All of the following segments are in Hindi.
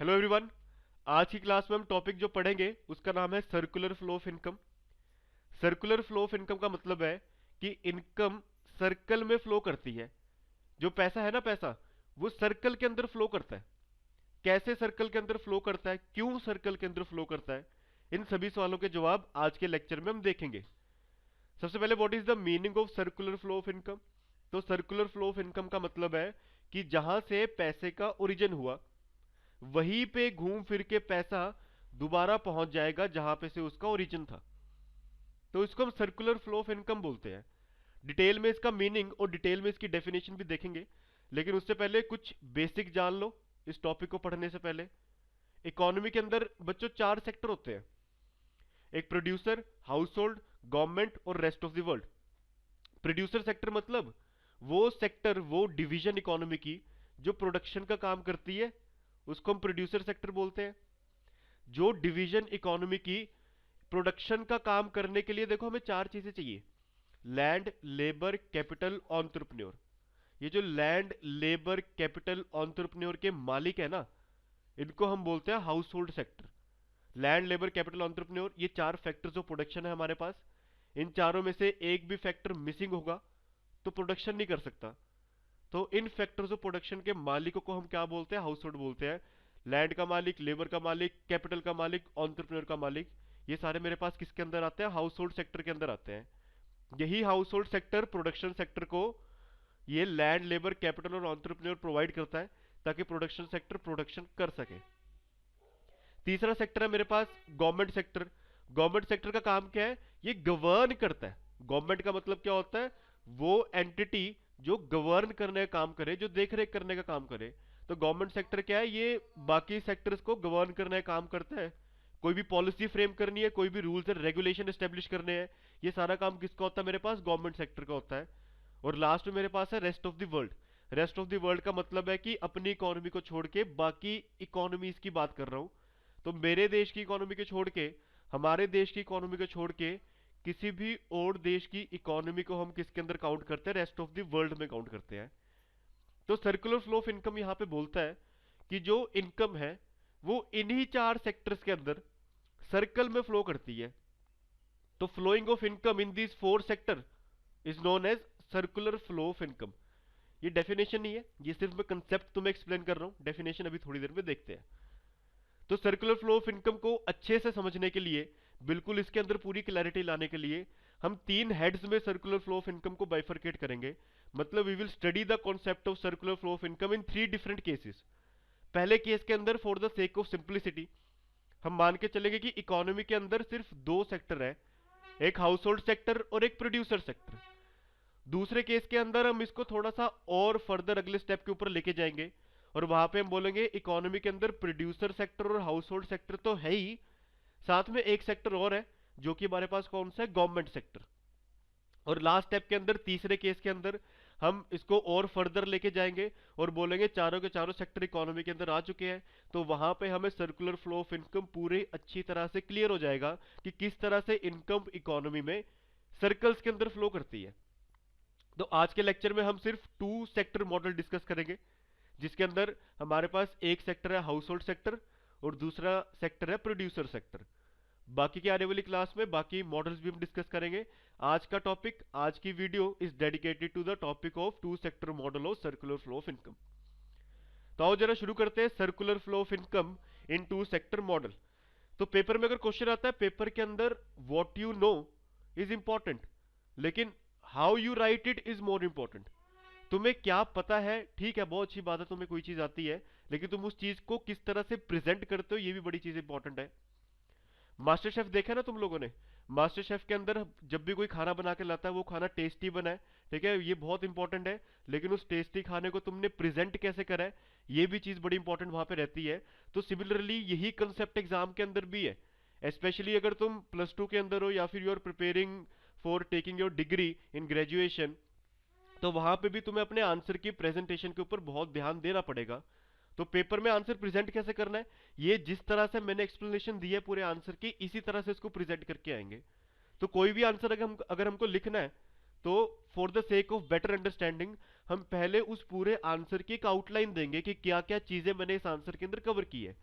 Hello everyone. आज की क्लास में हम टॉपिक जो पढ़ेंगे उसका नाम है circular flow of income. Circular flow of income का मतलब है कि इनकम सर्कल में फ्लो करती है। जो पैसा है ना, पैसा वो सर्कल के अंदर फ्लो करता है। कैसे सर्कल के अंदर फ्लो करता है, क्यों सर्कल के अंदर फ्लो करता है, इन सभी सवालों के जवाब आज के लेक्चर में हम देखेंगे। सबसे पहले what is the meaning of circular flow of income. तो सर्कुलर फ्लो ऑफ इनकम का मतलब है कि जहां से पैसे का ओरिजिन हुआ वहीं पे घूम फिर के पैसा दोबारा पहुंच जाएगा जहां पे से उसका ओरिजिन था। तो इसको हम सर्कुलर फ्लो ऑफ इनकम बोलते हैं। डिटेल में इसका मीनिंग और डिटेल में इसकी डेफिनेशन भी देखेंगे, लेकिन उससे पहले कुछ बेसिक जान लो इस टॉपिक को पढ़ने से पहले। इकोनॉमी के अंदर बच्चों चार सेक्टर होते हैं। एक प्रोड्यूसर, हाउस होल्ड, गवर्नमेंट और rest of the world. Producer sector मतलब वो सेक्टर, वो डिवीजन इकोनॉमी की जो प्रोडक्शन का काम करती है, उसको हम प्रोड्यूसर सेक्टर बोलते हैं। जो डिवीजन इकोनॉमी की प्रोडक्शन का काम करने के लिए देखो हमें चार चीजें चाहिए: लैंड, लेबर, कैपिटल, एंटरप्रेन्योर। ये जो लैंड, लेबर, कैपिटल, एंटरप्रेन्योर के मालिक है ना, इनको हम बोलते हैं house hold sector. Land, labour, capital, entrepreneur, ये चार फैक्टर्स ऑफ प्रोडक्शन है हमारे पास। इन चारों में से एक भी फैक्टर मिसिंग होगा तो प्रोडक्शन नहीं कर सकता। तो इन फैक्टर्स ऑफ प्रोडक्शन के मालिकों को हम क्या बोलते हैं? हाउस होल्ड बोलते हैं। लैंड का मालिक, लेबर का मालिक, कैपिटल का मालिक, एंटरप्रेन्योर का मालिक, ये सारे मेरे पास किसके अंदर आते हैं? हाउस होल्ड सेक्टर के अंदर आते हैं। यही house hold sector production sector को ये लैंड, लेबर, कैपिटल और एंटरप्रेन्योर प्रोवाइड करता है ताकि प्रोडक्शन सेक्टर प्रोडक्शन कर सके। तीसरा सेक्टर है मेरे पास गवर्नमेंट सेक्टर। गवर्नमेंट सेक्टर का काम क्या है? ये गवर्न करता है। गवर्नमेंट का मतलब क्या होता है? वो एंटिटी जो गवर्न करने का काम करे, जो देख रेख करने का काम करे। तो गवर्नमेंट सेक्टर क्या है? ये बाकी सेक्टर्स को गवर्न करने का काम करता है। कोई भी पॉलिसी फ्रेम करनी है, कोई भी रूल्स एंड रेगुलेशन एस्टेब्लिश करने हैं, ये सारा काम किसका होता है? मेरे पास गवर्नमेंट सेक्टर का होता है। और लास्ट में मेरे पास है rest of the world. Rest of the world का मतलब है कि अपनी इकोनॉमी को छोड़ के बाकी इकोनॉमीज की बात कर रहा हूं। तो मेरे देश की इकोनॉमी को छोड़ के, हमारे देश की इकोनॉमी को छोड़ के किसी भी और देश की इकोनॉमी को हम किसके अंदर काउंट करते हैं? रेस्ट ऑफ द वर्ल्ड में काउंट करते हैं। तो सर्कुलर फ्लो ऑफ इनकम यहां पे बोलता है कि जो इनकम है वो इन्हीं चार सेक्टर्स के अंदर सर्कल में फ्लो करती है। तो flowing of income in this four sector is known as circular flow of income. ये डेफिनेशन नहीं है, ये सिर्फ मैं कंसेप्ट तुम्हें एक्सप्लेन कर रहा हूं। डेफिनेशन अभी थोड़ी देर में देखते हैं। तो सर्कुलर फ्लो ऑफ इनकम को अच्छे से समझने के लिए, बिल्कुल इसके अंदर पूरी क्लैरिटी लाने के लिए, हम तीन हेड्स में सर्कुलर फ्लो ऑफ इनकम को बाइफरकेट करेंगे। मतलब we will study the concept of circular flow of income in three different cases. पहले केस के अंदर for the sake of simplicity हम मान के चलेंगे कि इकोनॉमी के अंदर सिर्फ दो सेक्टर है, एक हाउस होल्ड सेक्टर और एक प्रोड्यूसर सेक्टर। दूसरे केस के अंदर हम इसको थोड़ा सा और फर्दर अगले स्टेप के ऊपर लेके जाएंगे और वहां पे हम बोलेंगे इकोनॉमी के अंदर प्रोड्यूसर सेक्टर और हाउस होल्ड सेक्टर तो है ही, साथ में एक सेक्टर और है जो कि हमारे पास कौन सा है? Government sector. और लास्ट स्टेप के अंदर, तीसरे केस के अंदर, हम इसको और फर्दर लेके जाएंगे और बोलेंगे चारों के चारों सेक्टर इकोनॉमी के अंदर आ चुके हैं। तो वहां पे हमें सर्कुलर फ्लो ऑफ इनकम पूरे अच्छी तरह से क्लियर हो जाएगा कि किस तरह से इनकम इकोनॉमी में सर्कल्स के अंदर फ्लो करती है। तो आज के लेक्चर में हम सिर्फ टू सेक्टर मॉडल डिस्कस करेंगे, जिसके अंदर हमारे पास एक सेक्टर है हाउस होल्ड सेक्टर और दूसरा सेक्टर है प्रोड्यूसर सेक्टर। बाकी की आने वाली क्लास में बाकी मॉडल्स भी हम डिस्कस करेंगे। आज का टॉपिक, आज की video is dedicated to the topic of two sector model of circular flow of income. तो आओ जरा शुरू करते हैं circular flow of income in two sector model. तो पेपर में अगर क्वेश्चन आता है, पेपर के अंदर what you know is important, लेकिन how you write it is more important. तुम्हें क्या पता है, ठीक है, बहुत अच्छी बात है, तुम्हें कोई चीज आती है, लेकिन तुम उस चीज को किस तरह से प्रेजेंट करते हो ये भी बड़ी चीज इंपॉर्टेंट है। मास्टर शेफ देखा ना तुम लोगों ने? मास्टर शेफ के अंदर जब भी कोई खाना बना के लाता है वो खाना टेस्टी बना है, ठीक है, ये बहुत इंपॉर्टेंट है, लेकिन उस टेस्टी खाने को तुमने प्रेजेंट कैसे करा है ये भी चीज बड़ी इंपॉर्टेंट वहां पे रहती है। तो सिमिलरली यही कंसेप्ट एग्जाम के अंदर भी है। स्पेशली अगर तुम प्लस टू के अंदर हो या फिर you are preparing for taking your degree in graduation, तो वहां पे भी तुम्हें अपने आंसर की प्रेजेंटेशन के ऊपर बहुत ध्यान देना पड़ेगा। तो पेपर में आंसर प्रेजेंट कैसे करना है, ये जिस तरह से मैंने एक्सप्लेनेशन दी है पूरे आंसर की, इसी तरह से इसको प्रेजेंट करके आएंगे। तो कोई भी आंसर अगर हमको लिखना है, तो for the sake of better understanding हम पहले उस पूरे आंसर की एक आउटलाइन देंगे कि क्या क्या चीजें मैंने इस आंसर के अंदर कवर की है।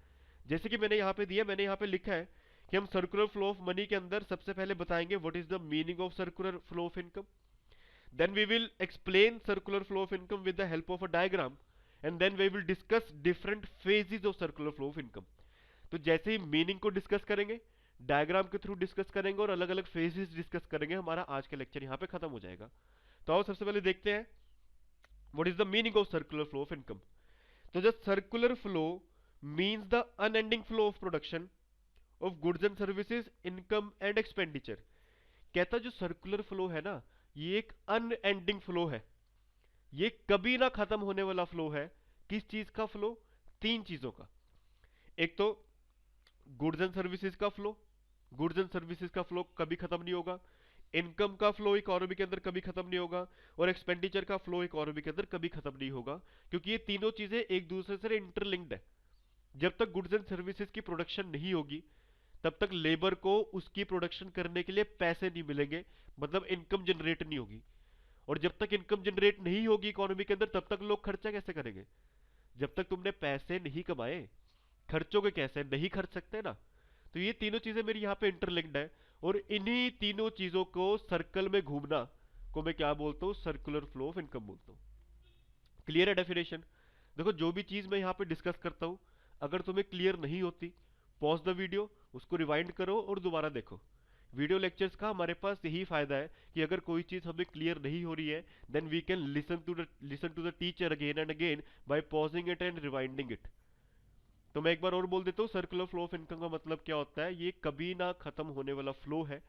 जैसे कि मैंने यहाँ पे दिया, मैंने यहाँ पे लिखा है कि हम सर्कुलर फ्लो ऑफ मनी के अंदर सबसे पहले बताएंगे what is the meaning of circular flow of income. Then we will explain circular flow of income with the help of a diagram, and then we will discuss different phases of circular flow of income. तो जैसे ही मीनिंग को डिस्कस करेंगे, डायग्राम के थ्रू डिस्कस करेंगे और अलग अलग फेजेस डिस्कस करेंगे, हमारा आज का लेक्चर यहाँ पे खत्म हो जाएगा. तो आओ सबसे पहले देखते हैं what is the meaning of circular flow of income. तो जो circular flow means the unending flow of production of goods and services, income and expenditure. कहता जो सर्कुलर फ्लो है ना, ये एक अनएंडिंग फ्लो है, ये कभी ना खत्म होने वाला फ्लो है. किस चीज का फ्लो? तीन चीजों का. एक तो गुड्स एंड सर्विसेज का फ्लो, गुड्स एंड सर्विसेज का फ्लो कभी खत्म नहीं होगा. इनकम का फ्लो इकोनॉमी के अंदर कभी खत्म नहीं होगा. और एक्सपेंडिचर का फ्लो इकोनॉमी के अंदर कभी खत्म नहीं होगा, क्योंकि ये तीनों चीजें एक दूसरे से इंटरलिंक्ड है. जब तक गुड्स एंड सर्विसेज की प्रोडक्शन नहीं होगी, तब तक लेबर को उसकी प्रोडक्शन करने के लिए पैसे नहीं मिलेंगे, मतलब इनकम जनरेट नहीं होगी. और जब तक इनकम जनरेट नहीं होगी इकोनॉमी के अंदर, तब तक लोग खर्चा कैसे करेंगे? जब तक तुमने पैसे नहीं कमाए, खर्चोगे कैसे? नहीं खर्च सकते ना. तो ये तीनों चीजें मेरी यहाँ पे इंटरलिंक्ड है, और इन्हीं तीनों चीजों को सर्कल में घूमना को मैं क्या बोलता हूँ? सर्कुलर फ्लो ऑफ इनकम बोलता हूँ. क्लियर है डेफिनेशन? देखो, जो भी चीज मैं यहाँ पे डिस्कस करता हूँ, अगर तुम्हें क्लियर नहीं होती, पॉज द वीडियो, उसको रिवाइंड करो और दोबारा देखो. वीडियो लेक्चर्स का हमारे पास यही फायदा है कि अगर कोई चीज हमें क्लियर नहीं हो रही है, then we can listen to the teacher again and again by pausing it and rewinding it. तो मैं एक बार और बोल देता हूँ, सर्कुलर फ्लो ऑफ इनकम का मतलब क्या होता है? ये कभी ना खत्म होने वाला फ्लो है.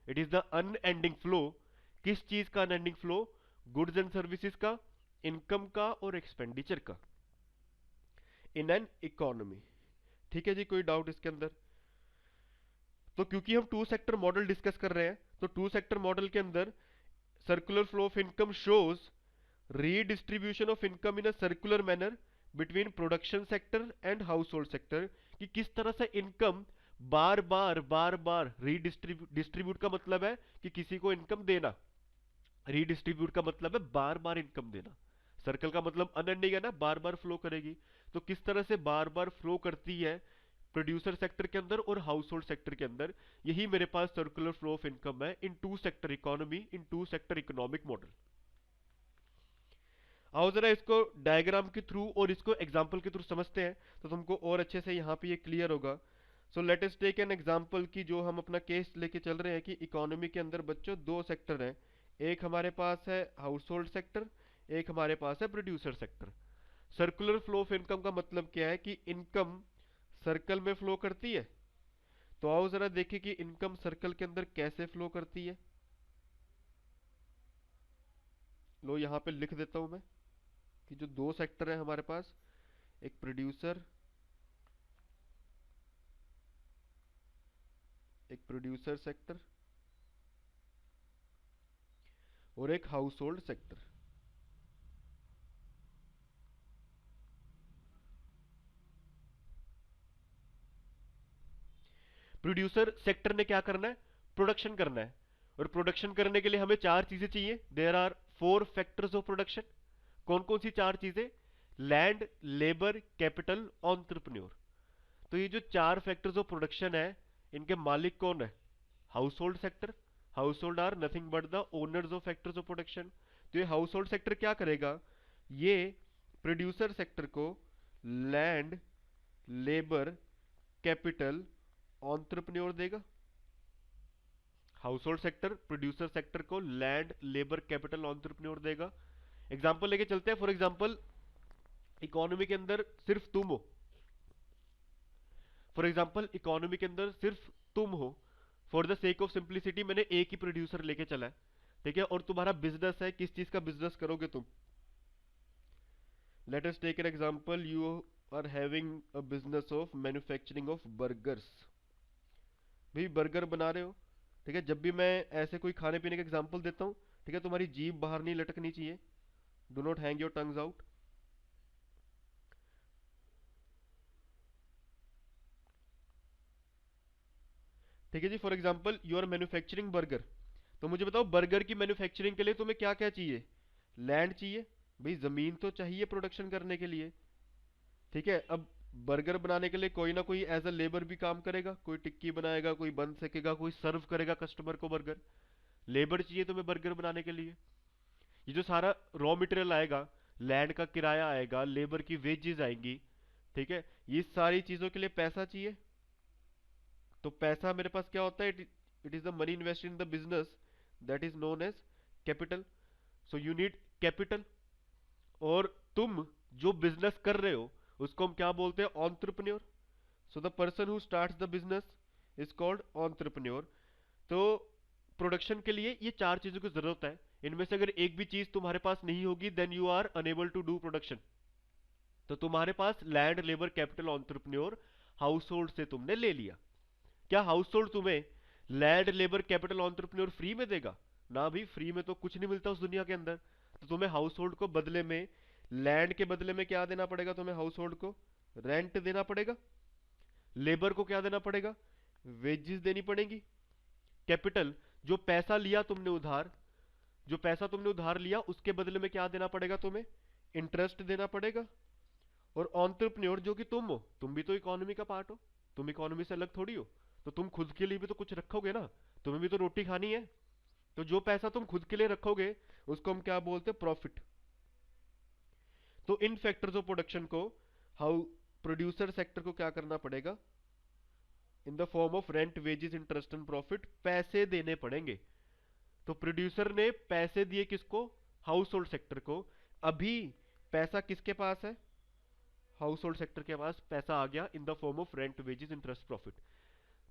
It is the unending flow. किस चीज का unending flow? Goods and services का, इनकम का और एक्सपेंडिचर का, इन एन इकोनॉमी. ठीक है जी, कोई डाउट इसके अंदर? तो क्योंकि हम टू सेक्टर मॉडल डिस्कस कर रहे हैं, तो टू सेक्टर मॉडल के अंदर circular flow of income shows redistribution of income in a circular manner between production sector and house hold sector. कि किस तरह से इनकम बार बार डिस्ट्रीब्यूट का मतलब है कि किसी को इनकम देना, रीडिस्ट्रीब्यूट का मतलब है बार बार इनकम देना. सर्कल का मतलब अनएंडिंग है ना, बार बार फ्लो करेगी. तो किस तरह से बार बार फ्लो करती है प्रोड्यूसर सेक्टर के अंदर और हाउस होल्ड सेक्टर के अंदर, यही मेरे पास सर्कुलर फ्लो ऑफ इनकम है in two sector economy, in two sector economic model. आओ जरा इसको डायग्राम के थ्रू और इसको एग्जांपल के थ्रू समझते हैं, तो तुमको और अच्छे से यहाँ पे ये क्लियर होगा. So let us take an example की जो हम अपना केस लेके चल रहे हैं कि इकोनॉमी के अंदर बच्चों दो सेक्टर हैं. एक हमारे पास है हाउस होल्ड सेक्टर, एक हमारे पास है producer sector. Circular flow of income का मतलब क्या है? कि इनकम सर्कल में फ्लो करती है. तो आओ जरा देखें कि इनकम सर्कल के अंदर कैसे फ्लो करती है. लो यहाँ पे लिख देता हूं मैं कि जो दो सेक्टर है हमारे पास, एक प्रोड्यूसर सेक्टर और एक house hold sector. Producer sector ने क्या करना है? प्रोडक्शन करना है. और प्रोडक्शन करने के लिए हमें चार चीजें चाहिए. There are four factors of production. कौन कौन सी चार चीजें? Land, labour, capital, entrepreneur. तो ये जो चार फैक्टर्स ऑफ प्रोडक्शन है, इनके मालिक कौन है? Household sector. Household are nothing but the owners of factors of production. तो ये हाउस होल्ड सेक्टर क्या करेगा? ये प्रोड्यूसर सेक्टर को लैंड, लेबर, कैपिटल, एंटरप्रेन्योर देगा. Household sector producer sector को लैंड, लेबर, कैपिटल, एंटरप्रेन्योर देगा. एग्जांपल लेके चलते हैं. फॉर एग्जांपल, इकोनॉमी के अंदर सिर्फ तुम हो. फॉर एग्जांपल, इकोनॉमी के अंदर सिर्फ तुम हो. For the sake of simplicity मैंने एक ही प्रोड्यूसर लेके चला है, ठीक है. और तुम्हारा बिजनेस है, किस चीज का बिजनेस करोगे तुम? Let us take an example. You are having a business of manufacturing of burgers. भाई बर्गर बना रहे हो, ठीक है. जब भी मैं ऐसे कोई खाने पीने का एग्जांपल देता हूँ, ठीक है, तुम्हारी जीभ बाहर नहीं लटकनी चाहिए. Do not hang your tongues out. ठीक है जी. For example, you are manufacturing burger. तो मुझे बताओ, बर्गर की मैन्युफैक्चरिंग के लिए तुम्हें क्या क्या चाहिए? लैंड चाहिए. भाई जमीन तो चाहिए प्रोडक्शन करने के लिए, ठीक है. अब बर्गर बनाने के लिए कोई ना कोई एज अ लेबर भी काम करेगा, कोई टिक्की बनाएगा, कोई बन सकेगा, कोई सर्व करेगा कस्टमर को बर्गर। लेबर चाहिए तुम्हें बर्गर बनाने के लिए। ये जो सारा रॉ मटेरियल आएगा, लैंड का किराया आएगा, लेबर की वेजेस आएंगी, ठीक है, ये सारी चीजों के लिए पैसा चाहिए। तो पैसा मेरे पास क्या होता है, it is the money invest in the business, that is known as capital. So you need capital. और तुम जो बिजनेस कर रहे हो उसको हम क्या बोलते हैं, entrepreneur. So the person who starts the business is called entrepreneur. तो प्रोडक्शन के लिए ये चार चीजों की जरूरत है। इनमें से अगर एक भी चीज तुम्हारे पास नहीं होगी then you are unable to do production. तो तुम्हारे पास land, labour, capital, entrepreneur household से तुमने ले लिया। क्या हाउस होल्ड तुम्हें land, labour, capital, entrepreneur free में देगा? ना भी, फ्री में तो कुछ नहीं मिलता उस दुनिया के अंदर। तो तुम्हें हाउस होल्ड को बदले में, लैंड के बदले में क्या देना पड़ेगा तुम्हें, हाउस होल्ड को रेंट देना पड़ेगा। लेबर को क्या देना पड़ेगा, वेजेस देनी पड़ेगी। कैपिटल, जो पैसा लिया तुमने उधार, जो पैसा तुमने उधार लिया उसके बदले में क्या देना पड़ेगा तुम्हें, इंटरेस्ट देना पड़ेगा। और ऑन्टरप्रेन्योर जो कि तुम हो, तुम भी तो इकोनॉमी का पार्ट हो, तुम इकोनॉमी से अलग थोड़ी हो। तो तुम खुद के लिए भी तो कुछ रखोगे ना, तुम्हें भी तो रोटी खानी है। तो जो पैसा तुम खुद के लिए रखोगे उसको हम क्या बोलते हैं, प्रॉफिट। तो इन फैक्टर्स ऑफ प्रोडक्शन को, हाउ प्रोड्यूसर सेक्टर को क्या करना पड़ेगा, इन the form of rent, wages, interest and profit, पैसे देने पड़ेंगे। तो प्रोड्यूसर ने पैसे दिए किसको, हाउस होल्ड सेक्टर को। अभी पैसा किसके पास है, हाउस होल्ड सेक्टर के पास पैसा आ गया इन the form of rent, wages, interest, profit.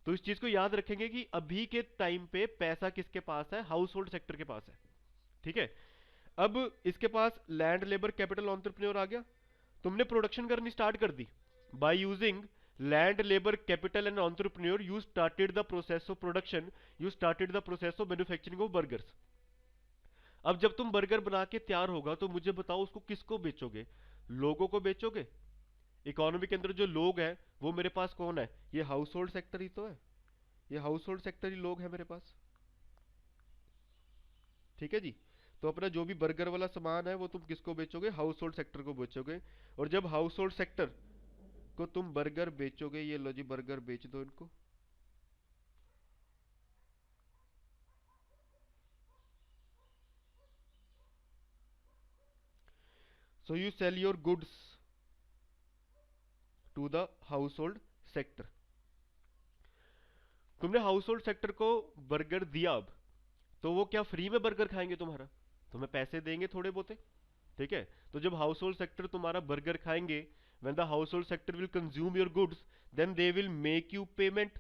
तो इस चीज को याद रखेंगे कि अभी के टाइम पे पैसा किसके पास है, हाउस होल्ड सेक्टर के पास है। ठीक है। अब इसके पास लैंड, लेबर, कैपिटल, एंटरप्रेन्योर आ गया। तुमने प्रोडक्शन करनी स्टार्ट कर दी। By using land, labour, capital and entrepreneur you started the process of production, you started the process of manufacturing of burgers. अब जब तुम बर्गर बना के तैयार होगा तो मुझे बताओ उसको किसको बेचोगे, लोगों को बेचोगे। इकोनॉमी के अंदर जो लोग हैं वो मेरे पास कौन है, ये हाउस होल्ड सेक्टर ही तो है, ये हाउस होल्ड सेक्टर ही लोग हैं मेरे पास। ठीक है जी। तो अपना जो भी बर्गर वाला सामान है वो तुम किसको बेचोगे, हाउस होल्ड सेक्टर को बेचोगे। और जब हाउस होल्ड सेक्टर को तुम बर्गर बेचोगे, ये लो जी बर्गर बेच दो इनको। So you sell your goods to the household sector. तुमने हाउस होल्ड सेक्टर को बर्गर दिया। अब तो वो क्या फ्री में बर्गर खाएंगे तुम्हारा, तुम्हें पैसे देंगे थोड़े बहुते। ठीक है। तो जब हाउस होल्ड सेक्टर तुम्हारा बर्गर खाएंगे, when the household sector will consume your goods, then they will make you payment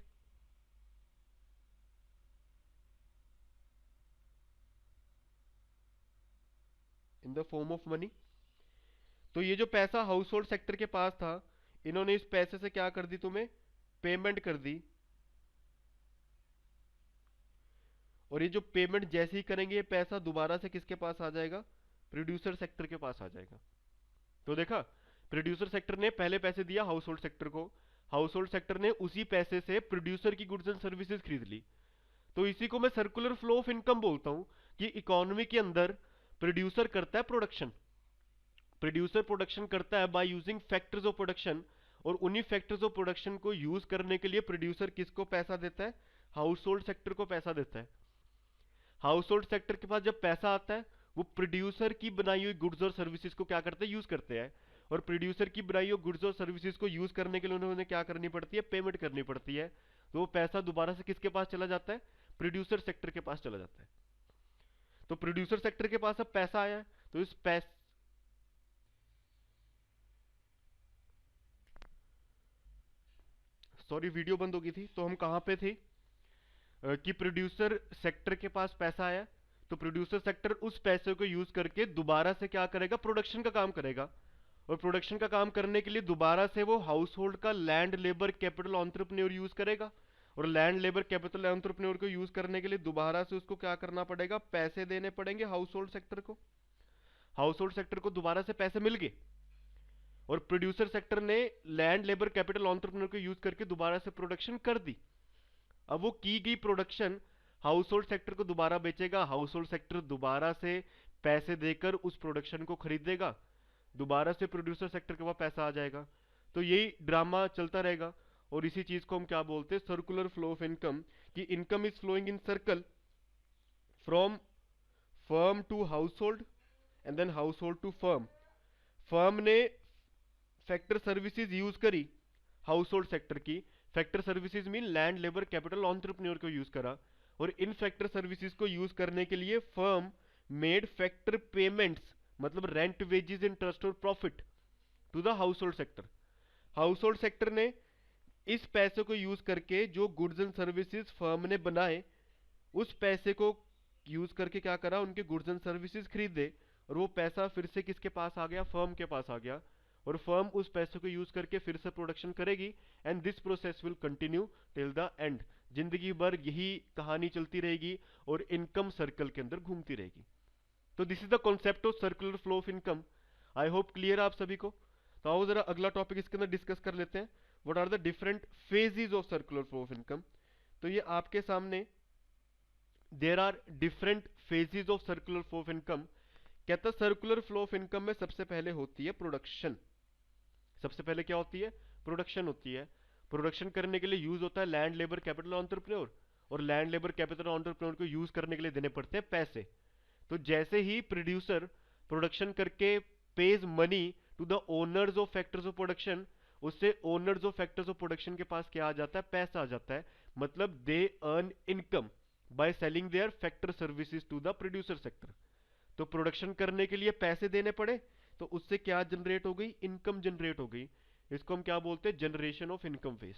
in the form of money. तो ये जो पैसा हाउस होल्ड सेक्टर के पास था, इन्होंने इस पैसे से क्या कर दी, तुम्हें पेमेंट कर दी। और ये जो पेमेंट जैसे ही करेंगे, ये पैसा दोबारा से किसके पास आ जाएगा, प्रोड्यूसर सेक्टर के पास आ जाएगा। तो देखा, प्रोड्यूसर सेक्टर ने पहले पैसे दिया हाउस होल्ड सेक्टर को, हाउस होल्ड सेक्टर ने उसी पैसे से प्रोड्यूसर की गुड्स एंड सर्विसेज खरीद ली। तो इसी को मैं सर्कुलर फ्लो ऑफ इनकम बोलता हूं कि इकोनॉमी के अंदर प्रोड्यूसर करता है प्रोडक्शन, प्रोड्यूसर प्रोडक्शन करता है by using factors of production. और उन्हीं फैक्टर्स ऑफ प्रोडक्शन को यूज करने के लिए प्रोड्यूसर किसको पैसा देता है, हाउस होल्ड सेक्टर को पैसा देता है। हाउस होल्ड सेक्टर के पास जब पैसा आता है, वो प्रोड्यूसर की बनाई हुई गुड्स और सर्विसेज को क्या करते हैं, यूज करते हैं। और प्रोड्यूसर की बनाई हुई गुड्स और सर्विसेज को यूज करने के लिए उन्होंने क्या करनी पड़ती है, पेमेंट करनी पड़ती है। तो वो पैसा दोबारा से किसके पास चला जाता है, प्रोड्यूसर सेक्टर के पास चला जाता है। तो प्रोड्यूसर सेक्टर के पास अब पैसा आया है, तो इस पैस सॉरी वीडियो बंद हो गई थी, तो हम कहां पे थे, कि प्रोड्यूसर सेक्टर के पास पैसा आया। तो प्रोड्यूसर सेक्टर उस पैसे को यूज करके दोबारा से क्या करेगा, प्रोडक्शन का काम करेगा। और प्रोडक्शन का काम करने के लिए दोबारा से वो हाउस होल्ड का land, labour, capital, entrepreneur use करेगा। और लैंड, लेबर, कैपिटल, एंटरप्रेन्योर को यूज करने के लिए दोबारा से उसको क्या करना पड़ेगा, पैसे देने पड़ेंगे हाउस होल्ड सेक्टर को। हाउस होल्ड सेक्टर को दोबारा से पैसे मिल गए। और प्रोड्यूसर सेक्टर ने लैंड, लेबर, कैपिटल, एंटरप्रेन्योर को यूज करके दोबारा से प्रोडक्शन कर दी। अब वो की गई प्रोडक्शन हाउस होल्ड सेक्टर को दोबारा बेचेगा, हाउस होल्ड सेक्टर दोबारा से पैसे देकर उस प्रोडक्शन को खरीदेगा, दोबारा से प्रोड्यूसर सेक्टर के पास पैसा आ जाएगा। तो यही ड्रामा चलता रहेगा। और इसी चीज को हम क्या बोलते हैं, सर्कुलर फ्लो ऑफ इनकम, कि income is flowing in circle from firm to household and then household to firm. Firm ने फैक्टर सर्विसेज यूज करी हाउस होल्ड सेक्टर की, factor services mean land labour capital entrepreneur को यूज करा, और इन फैक्टर सर्विसेज को यूज करने के लिए फर्म मेड फैक्टर पेमेंट्स, मतलब रेंट, वेजेस, इंटरेस्ट और profit to the household sector. Household sector ने इस पैसे को यूज करके जो गुड्स एंड सर्विसेज फर्म ने बनाए, उस पैसे को यूज करके क्या करा, उनके गुड्स एंड सर्विसेज खरीदे, और वो पैसा फिर से किसके पास आ गया, फर्म के पास आ गया, और फर्म उस पैसे को यूज करके फिर से प्रोडक्शन करेगी, and this process will continue till the end. जिंदगी भर यही कहानी चलती रहेगी और इनकम सर्कल के अंदर घूमती रहेगी। तो this is the concept of circular flow of income. I hope clear आप सभी को। तो आओ जरा अगला टॉपिक इसके अंदर डिस्कस कर लेते हैं, what are the different phases of circular flow of income. तो ये आपके सामने there are different phases of circular flow of income. कहता है सर्कुलर फ्लो ऑफ इनकम में सबसे पहले होती है प्रोडक्शन। सबसे पहले क्या होती है, प्रोडक्शन होती है। प्रोडक्शन करने के लिए यूज होता है लैंड लेबर कैपिटल एंटरप्रेन्योर, और लैंड लेबर कैपिटल एंटरप्रेन्योर को यूज करने के लिए देने पड़ते हैं पैसे। तो जैसे ही प्रोड्यूसर प्रोडक्शन करके pays money to the owners of factors of production, उससे owners of factors of production के पास क्या आ जाता है, पैसा आ जाता है। मतलब they earn income by selling their factor services to the producer sector. तो प्रोडक्शन करने के लिए पैसे देने पड़े, तो उससे क्या जनरेट हो गई, इनकम जनरेट हो गई। इसको हम क्या बोलते हैं, जनरेशन ऑफ इनकम फेस।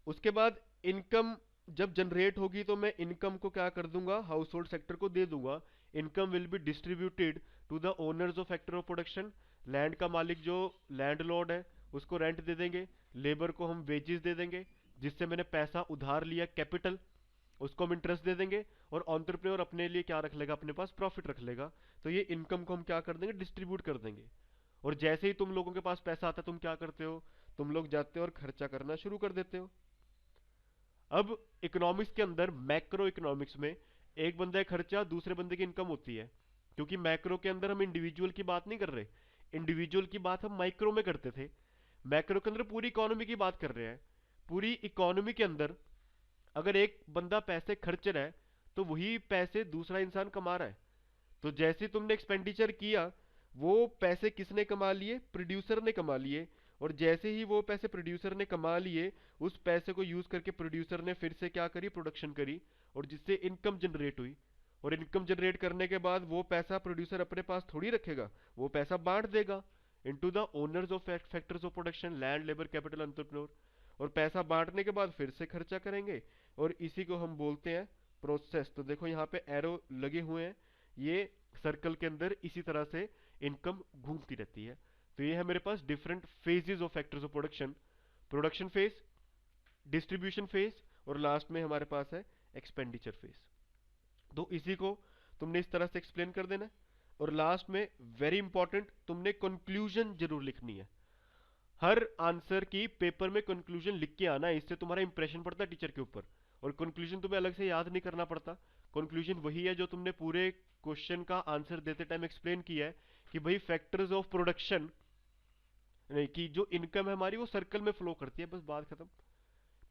उसके बाद इनकम जब जनरेट होगी तो मैं इनकम को क्या कर दूंगा, हाउस होल्ड सेक्टर को दे दूंगा। Income will be distributed to the owners of factor of production. Land का मालिक जो लैंडलॉर्ड है उसको रेंट दे देंगे, लेबर को हम वेजेस दे देंगे, जिससे मैंने पैसा उधार लिया कैपिटल, उसको हम इंटरेस्ट दे देंगे, और एंटरप्रेन्योर अपने लिए क्या रख लेगा, अपने पास प्रॉफिट रख लेगा। तो ये इनकम को हम क्या कर देंगे, डिस्ट्रीब्यूट कर देंगे। और जैसे ही तुम लोगों के पास पैसा आता है, तुम क्या करते हो, तुम लोग जाते हो और खर्चा करना शुरू कर देते हो। अब इकोनॉमिक्स के अंदर, मैक्रो इकोनॉमिक्स में, एक बंदा है खर्चा, दूसरे बंदे की इनकम होती है। क्योंकि मैक्रो के अंदर हम इंडिविजुअल की बात नहीं कर रहे, इंडिविजुअल की बात हम माइक्रो में करते थे। मैक्रो के अंदर पूरी इकोनॉमी की बात कर रहे हैं। पूरी इकोनॉमी के अंदर अगर एक बंदा पैसे खर्च रहा है, तो वही पैसे दूसरा इंसान कमा रहा है। तो जैसे तुमने एक्सपेंडिचर किया, वो पैसे किसने कमा लिए, प्रोड्यूसर ने कमा लिए। और जैसे ही वो पैसे प्रोड्यूसर ने कमा लिए, उस पैसे को यूज करके प्रोड्यूसर ने फिर से क्या करी, प्रोडक्शन करी, और जिससे इनकम जनरेट हुई। और इनकम जनरेट करने के बाद वो पैसा प्रोड्यूसर अपने पास थोड़ी रखेगा, वो पैसा बांट देगा into the owners of factors of production, land labour capital entrepreneur. और पैसा बांटने के बाद फिर से खर्चा करेंगे, और इसी को हम बोलते हैं प्रोसेस। तो देखो यहाँ पे एरो लगे हुए हैं, ये सर्कल के अंदर इसी तरह से इनकम घूमती रहती है। तो ये है मेरे पास different phases of factors of production, production phase, distribution phase, और लास्ट में हमारे पास है एक्सपेंडिचर फेज। तो इसी को तुमने इस तरह से एक्सप्लेन कर देना है। और लास्ट में वेरी इंपॉर्टेंट, तुमने कंक्लूजन जरूर लिखनी है। हर आंसर की पेपर में कंक्लूजन लिख के आना है, इससे तुम्हारा इंप्रेशन पड़ता है टीचर के ऊपर। और कंक्लूजन तुम्हें अलग से याद नहीं करना पड़ता। कंक्लूजन वही है जो तुमने पूरे क्वेश्चन का आंसर देते टाइम एक्सप्लेन किया है, कि भाई फैक्टर्स ऑफ प्रोडक्शन, नहीं कि जो इनकम है हमारी वो सर्कल में फ्लो करती है, बस बात खत्म।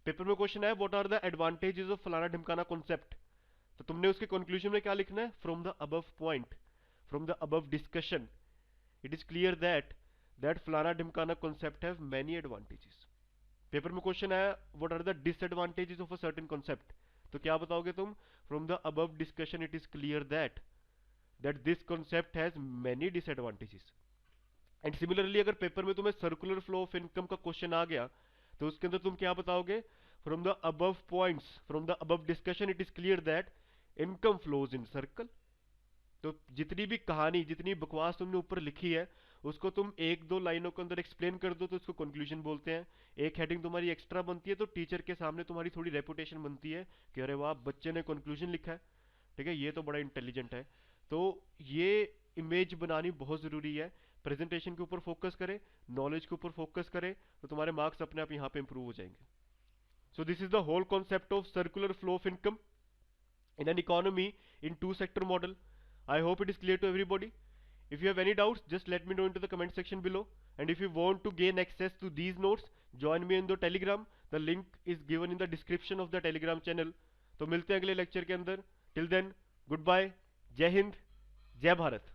पेपर में क्वेश्चन है what are the advantages of फलाना ढिमकाना कॉन्सेप्ट, तो तुमने उसके कंक्लूजन में क्या लिखना है, from the above point, from the above discussion it is clear that फलाना ढिमकाना concept have many advantages. Paper में क्वेश्चन आया what are the disadvantages of a certain concept, तो क्या बताओगे तुम, from the above discussion it is clear that this concept has many disadvantages. And similarly अगर पेपर में तुम्हें सर्कुलर फ्लो ऑफ इनकम का क्वेश्चन आ गया, तो उसके अंदर तुम क्या बताओगे, from the above points, from the above discussion it is clear that income flows in circle. तो जितनी भी कहानी, जितनी बकवास तुमने ऊपर लिखी है, उसको तुम एक दो लाइनों के अंदर एक्सप्लेन कर दो, तो इसको कंक्लूजन बोलते हैं। एक हेडिंग तुम्हारी एक्स्ट्रा बनती है, तो टीचर के सामने तुम्हारी थोड़ी रेपुटेशन बनती है कि अरे वाह, बच्चे ने कंक्लूजन लिखा है, ठीक है, ये तो बड़ा इंटेलिजेंट है। तो ये इमेज बनानी बहुत जरूरी है। प्रेजेंटेशन के ऊपर फोकस करें, नॉलेज के ऊपर फोकस करें, तो तुम्हारे मार्क्स अपने आप यहाँ पे इंप्रूव हो जाएंगे। So this is the whole concept of circular flow of income in an economy in two sector model. I hope it is clear to everybody. If you have any doubts, just let me know into the comment section below. And if you want to gain access to these notes, join me in the Telegram. The link is given in the description of the Telegram channel. तो मिलते हैं अगले लेक्चर के अंदर. Till then, goodbye, जय हिंद, जय भारत.